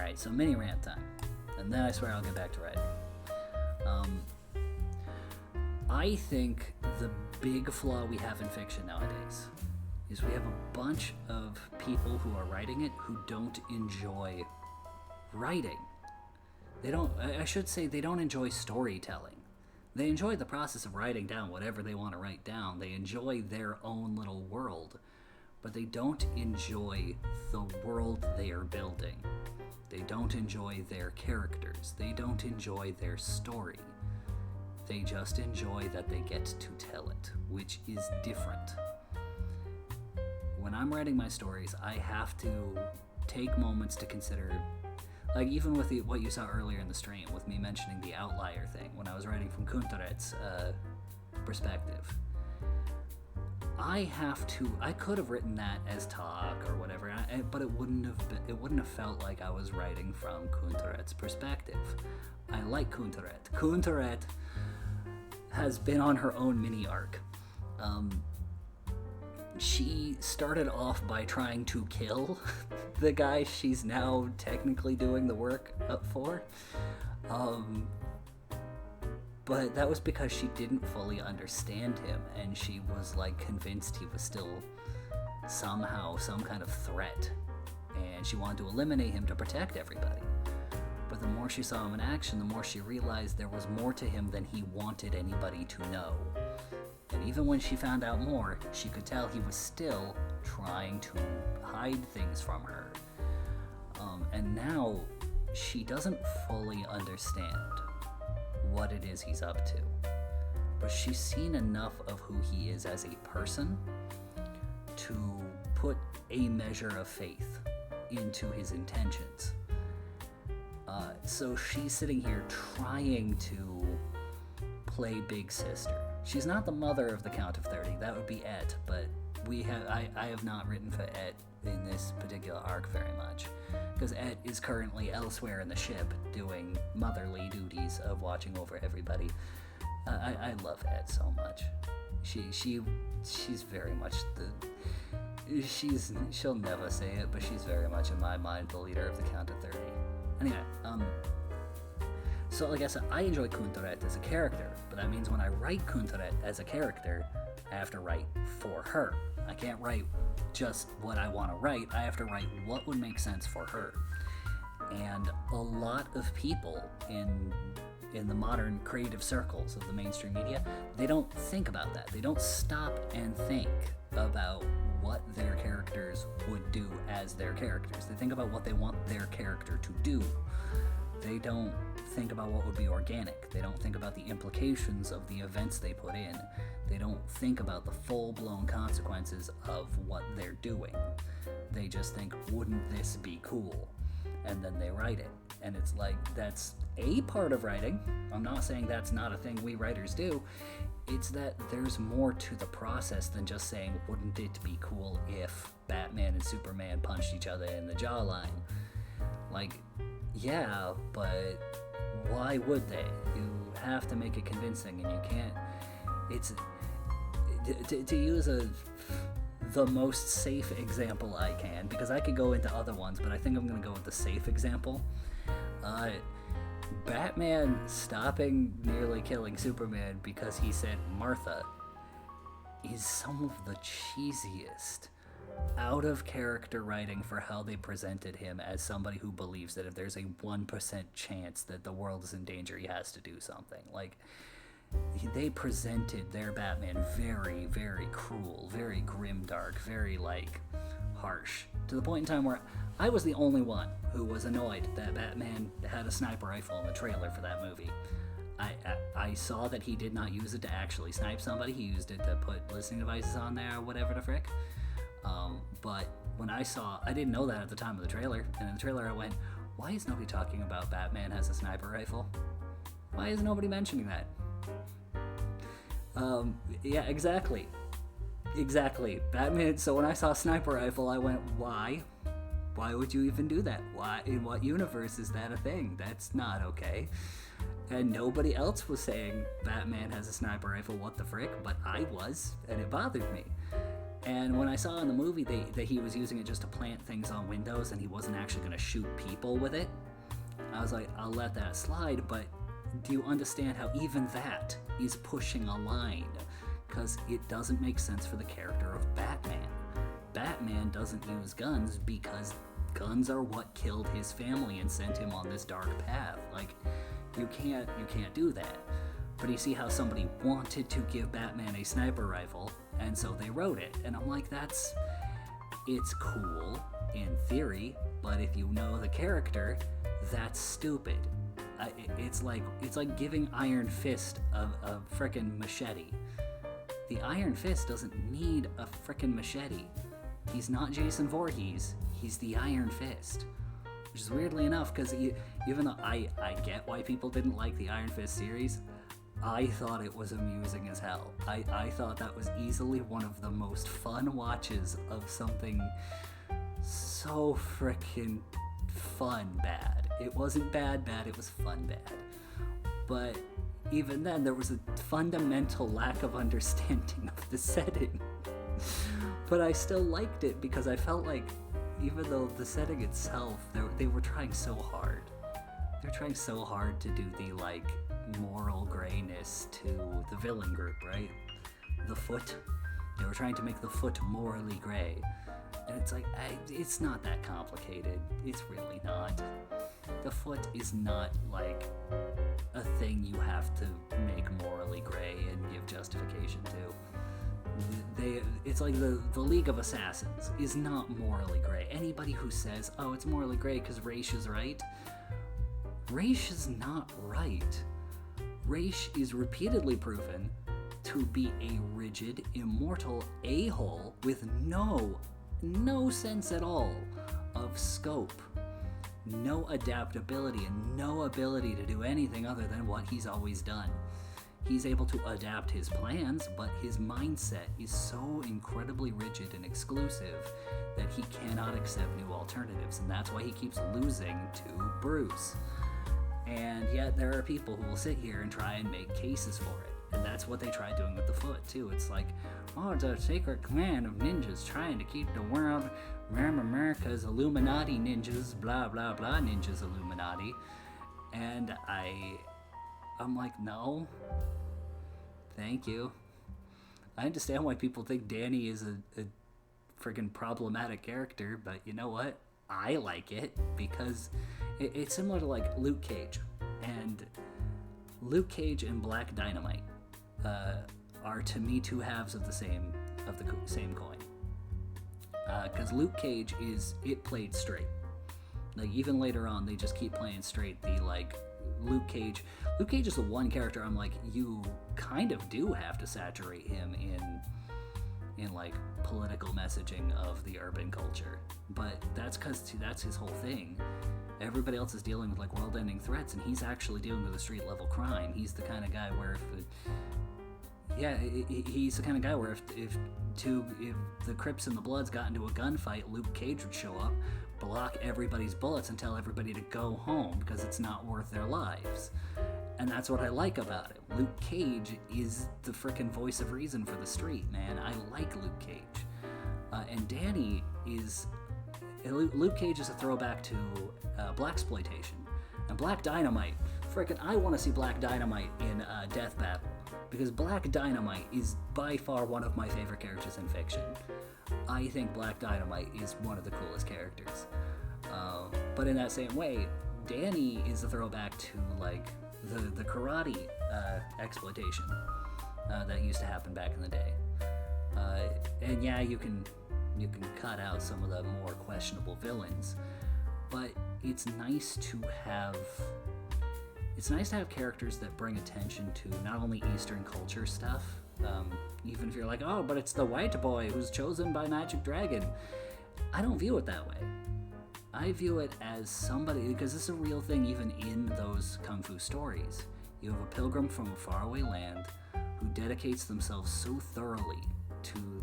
Alright, so mini rant time. And then I swear I'll get back to writing. I think the big flaw we have in fiction nowadays is we have a bunch of people who are writing it who don't enjoy writing. I should say they don't enjoy storytelling. They enjoy the process of writing down whatever they want to write down. They enjoy their own little world, but they don't enjoy the world they are building. They don't enjoy their characters. They don't enjoy their story. They just enjoy that they get to tell it, which is different. When I'm writing my stories, I have to take moments to consider, like even with what you saw earlier in the stream, with me mentioning the outlier thing, when I was writing from Kuntaret's perspective. I could have written that as talk or whatever, but it wouldn't have felt like I was writing from Kuntaret's perspective. I like Kuntaret. Kuntaret has been on her own mini arc. She started off by trying to kill the guy she's now technically doing the work up for. But that was because she didn't fully understand him, and she was like convinced he was still somehow some kind of threat, and she wanted to eliminate him to protect everybody. But the more she saw him in action, the more she realized there was more to him than he wanted anybody to know. And even when she found out more, she could tell he was still trying to hide things from her. And now she doesn't fully understand what it is he's up to. But she's seen enough of who he is as a person to put a measure of faith into his intentions. So she's sitting here trying to play big sister. She's not the mother of the Count of 30. That would be Et, but I have not written for Et in this particular arc very much, because Et is currently elsewhere in the ship doing motherly duties of watching over everybody. I love Et so much. She's very much she'll never say it, but she's very much in my mind the leader of the Count of 30. Anyway, so like I said, I enjoy Kuntaret as a character, but that means when I write Kuntaret as a character, I have to write for her. I can't write just what I want to write. I have to write what would make sense for her. And a lot of people in the modern creative circles of the mainstream media, they don't think about that. They don't stop and think about what their characters would do as their characters. They think about what they want their character to do. They don't think about what would be organic. They don't think about the implications of the events they put in. They don't think about the full-blown consequences of what they're doing. They just think, wouldn't this be cool? And then they write it. And it's like, that's a part of writing. I'm not saying that's not a thing we writers do. It's that there's more to the process than just saying, wouldn't it be cool if Batman and Superman punched each other in the jawline? Like, yeah, but why would they? You have to make it convincing, and you can't. It's to use the most safe example I can, because I could go into other ones, but I think I'm going to go with the safe example. Batman stopping nearly killing Superman because he said Martha is some of the cheesiest out of character writing for how they presented him as somebody who believes that if there's a 1% chance that the world is in danger, he has to do something. Like, they presented their Batman very, very cruel, very grimdark, very, like, harsh, to the point in time where I was the only one who was annoyed that Batman had a sniper rifle in the trailer for that movie. I saw that he did not use it to actually snipe somebody. He used it to put listening devices on there or whatever the frick. But when I didn't know that at the time of the trailer, and in the trailer I went, why is nobody talking about Batman has a sniper rifle? Why is nobody mentioning that? Yeah, exactly. Batman, so when I saw sniper rifle, I went, why? Why would you even do that? Why? In what universe is that a thing? That's not okay. And nobody else was saying Batman has a sniper rifle, what the frick, but I was, and it bothered me. And when I saw in the movie that he was using it just to plant things on windows and he wasn't actually going to shoot people with it, I was like, I'll let that slide, but do you understand how even that is pushing a line? Because it doesn't make sense for the character of Batman. Batman doesn't use guns because guns are what killed his family and sent him on this dark path. Like, you can't do that. But you see how somebody wanted to give Batman a sniper rifle, and so they wrote it. And I'm like, it's cool in theory, but if you know the character, that's stupid. It's like giving Iron Fist a frickin' machete. The Iron Fist doesn't need a frickin' machete. He's not Jason Voorhees, he's the Iron Fist. Which is weirdly enough, because even though I get why people didn't like the Iron Fist series, I thought it was amusing as hell. I thought that was easily one of the most fun watches of something so frickin' fun bad. It wasn't bad, it was fun bad. But even then, there was a fundamental lack of understanding of the setting. But I still liked it because I felt like, even though the setting itself, they were trying so hard. They're trying so hard to do the, like, moral grayness to the villain group, right? The Foot. They were trying to make the Foot morally gray. And it's like, it's not that complicated. It's really not. The Foot is not, like, a thing you have to make morally gray and give justification to. It's like the League of Assassins is not morally gray. Anybody who says, oh, it's morally gray because Ra's is right, Ra's is not right. Ra's is repeatedly proven to be a rigid, immortal a-hole with no sense at all of scope, no adaptability, and no ability to do anything other than what he's always done. He's able to adapt his plans, but his mindset is so incredibly rigid and exclusive that he cannot accept new alternatives, and that's why he keeps losing to Bruce. And yet there are people who will sit here and try and make cases for it. And that's what they tried doing with the Foot, too. It's like, oh, it's a secret clan of ninjas trying to keep the world, America's Illuminati ninjas, blah, blah, blah, ninjas Illuminati. And I'm like, no. Thank you. I understand why people think Danny is a friggin' problematic character, but you know what? I like it because it's similar to, like, Luke Cage. And Luke Cage and Black Dynamite are, to me, two halves of the same coin. Because Luke Cage it played straight. Like, even later on, they just keep playing straight. Luke Cage is the one character I'm like, you kind of do have to saturate him in like political messaging of the urban culture, but that's because that's his whole thing. Everybody else is dealing with, like, world-ending threats, and he's actually dealing with a street-level crime. He's the kind of guy where he's the kind of guy where if the Crips and the Bloods got into a gunfight, Luke Cage would show up, block everybody's bullets, and tell everybody to go home because it's not worth their lives. And that's what I like about it. Luke Cage is the frickin' voice of reason for the street, man. I like Luke Cage. And Danny is... Luke Cage is a throwback to Blaxploitation. And Black Dynamite, frickin', I want to see Black Dynamite in Death Battle. Because Black Dynamite is by far one of my favorite characters in fiction. I think Black Dynamite is one of the coolest characters. But in that same way, Danny is a throwback to, like, the karate exploitation that used to happen back in the day. And yeah, you can cut out some of the more questionable villains, but it's nice to have characters that bring attention to not only Eastern culture stuff, even if you're like, oh, but it's the white boy who's chosen by Magic Dragon. I don't view it that way. I view it as somebody, because this is a real thing even in those kung fu stories. You have a pilgrim from a faraway land who dedicates themselves so thoroughly to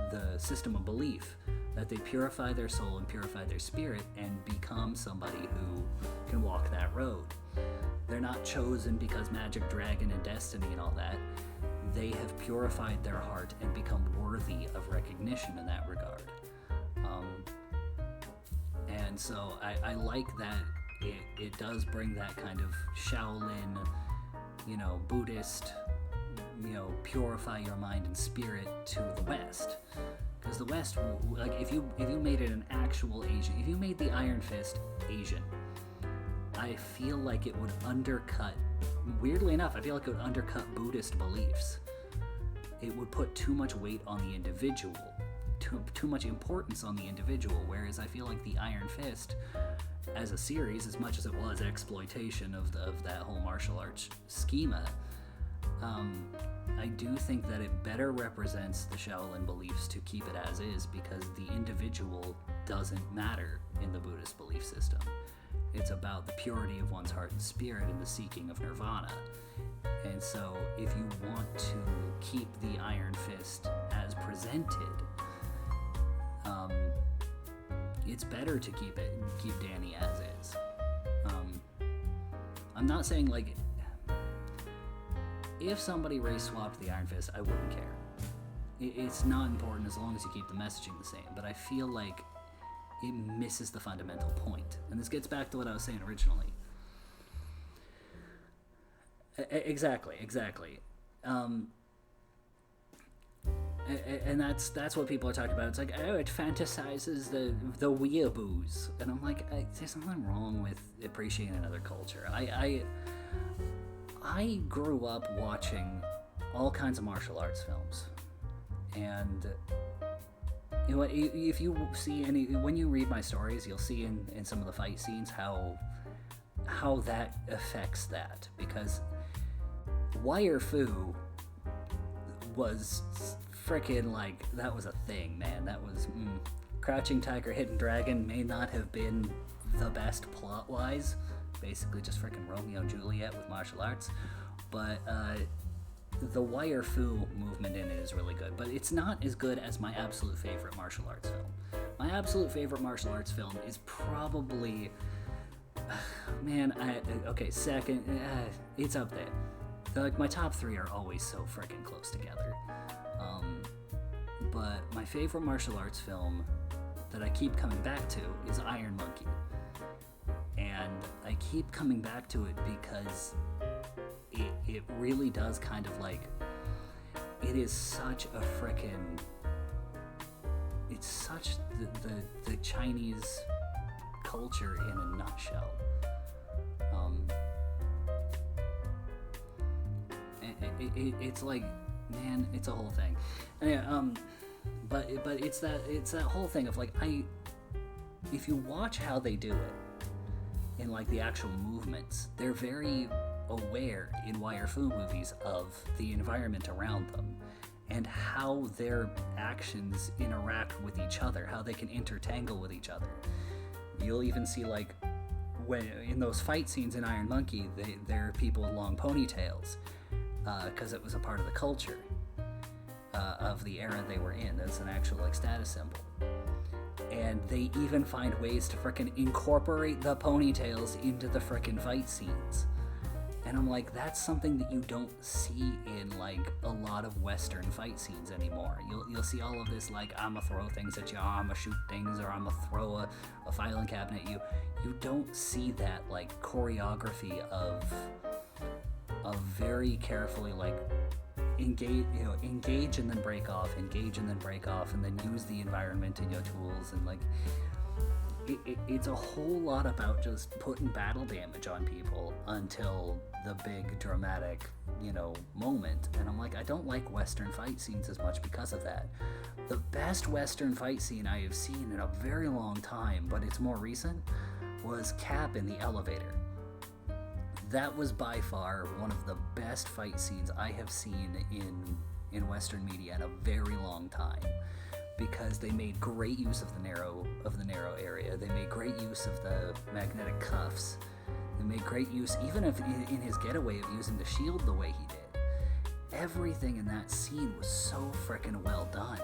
the system of belief that they purify their soul and purify their spirit and become somebody who can walk that road. They're not chosen because Magic Dragon and Destiny and all that. they have purified their heart and become worthy of recognition in that regard. And so I like that it does bring that kind of Shaolin, Buddhist, purify your mind and spirit to the West. Because the West, like, if you made it an actual Asian, if you made the Iron Fist Asian, I feel like it would undercut, weirdly enough, I feel like it would undercut Buddhist beliefs. It would put too much weight on the individual, too much importance on the individual, whereas I feel like the Iron Fist, as a series, as much as it was exploitation of that whole martial arts schema, I do think that it better represents the Shaolin beliefs to keep it as is, because the individual doesn't matter in the Buddhist belief system. It's about the purity of one's heart and spirit and the seeking of nirvana. And so if you want to keep the Iron Fist as presented, it's better to keep Danny as is. I'm not saying, like, if somebody race swapped the Iron Fist, I wouldn't care. It's not important as long as you keep the messaging the same, but I feel like it misses the fundamental point. And this gets back to what I was saying originally. Exactly. And that's what people are talking about. It's like, oh, it fantasizes the weeaboos. And I'm like, there's nothing wrong with appreciating another culture. I grew up watching all kinds of martial arts films, and if you see when you read my stories, you'll see in some of the fight scenes how that affects that, because Wire Fu was freaking, like, that was a thing, man. That was Crouching Tiger, Hidden Dragon may not have been the best plot-wise, basically just freaking Romeo and Juliet with martial arts, but the Wire Fu movement in it is really good, but it's not as good as my absolute favorite martial arts film. My absolute favorite martial arts film is probably, second, it's up there. Like, my top three are always so freaking close together. But my favorite martial arts film that I keep coming back to is Iron Monkey. And I keep coming back to it because it really does kind of, like, it is such a frickin', it's such the Chinese culture in a nutshell. It's like, man, it's a whole thing. Anyway, but it's that whole thing of, like, if you watch how they do it in, like, the actual movements, they're very aware in Wire Fu movies of the environment around them and how their actions interact with each other, how they can intertangle with each other. You'll even see, like, when in those fight scenes in Iron Monkey, there are people with long ponytails, because it was a part of the culture of the era they were in. That's an actual, like, status symbol. And they even find ways to frickin' incorporate the ponytails into the frickin' fight scenes. And I'm like, that's something that you don't see in, like, a lot of Western fight scenes anymore. You'll see all of this, like, I'ma throw things at you, or I'ma shoot things, or I'ma throw a filing cabinet at you. You don't see that, like, choreography of very carefully, like, engage and then break off, engage and then break off, and then use the environment and your tools, and, like, it's a whole lot about just putting battle damage on people until the big dramatic, moment. And I'm like, I don't like Western fight scenes as much because of that. The best Western fight scene I have seen in a very long time, but it's more recent, was Cap in the elevator. That was by far one of the best fight scenes I have seen in Western media in a very long time, because they made great use of the narrow area. They made great use of the magnetic cuffs. They made great use, even of in his getaway, of using the shield the way he did. Everything in that scene was so frickin' well done.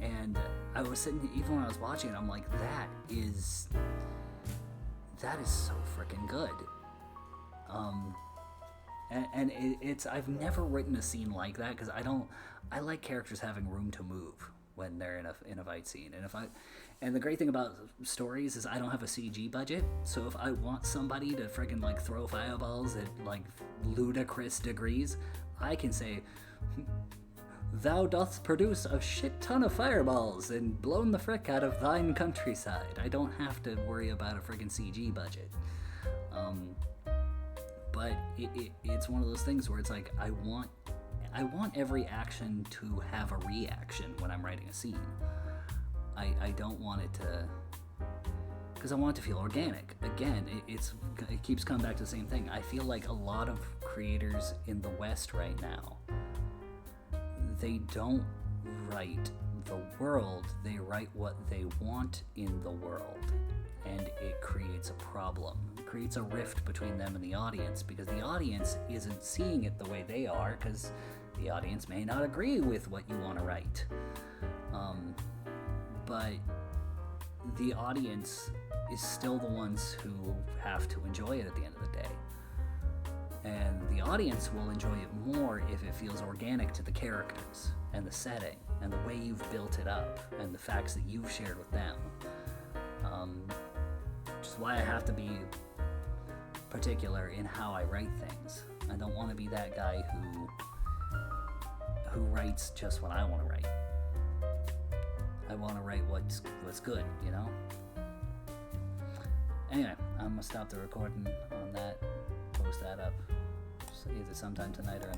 And I was sitting, even when I was watching it, I'm like, that is so frickin' good. And it's I've never written a scene like that because I like characters having room to move when they're in a fight scene. And the great thing about stories is I don't have a CG budget, so if I want somebody to friggin' like throw fireballs at like ludicrous degrees, I can say, "Thou doth produce a shit ton of fireballs and blown the frick out of thine countryside." I don't have to worry about a friggin' CG budget. But it's one of those things where it's like I want every action to have a reaction when I'm writing a scene. I don't want it to, because I want it to feel organic. Again, it keeps coming back to the same thing. I feel like a lot of creators in the West right now, they don't write the world, they write what they want in the world. And it creates a problem. It creates a rift between them and the audience because the audience isn't seeing it the way they are because the audience may not agree with what you want to write. But the audience is still the ones who have to enjoy it at the end of the day. And the audience will enjoy it more if it feels organic to the characters and the setting and the way you've built it up and the facts that you've shared with them. Which is why I have to be particular in how I write things. I don't want to be that guy who writes just what I want to write. I want to write what's good, you know? Anyway, I'm going to stop the recording on that, post that up either sometime tonight or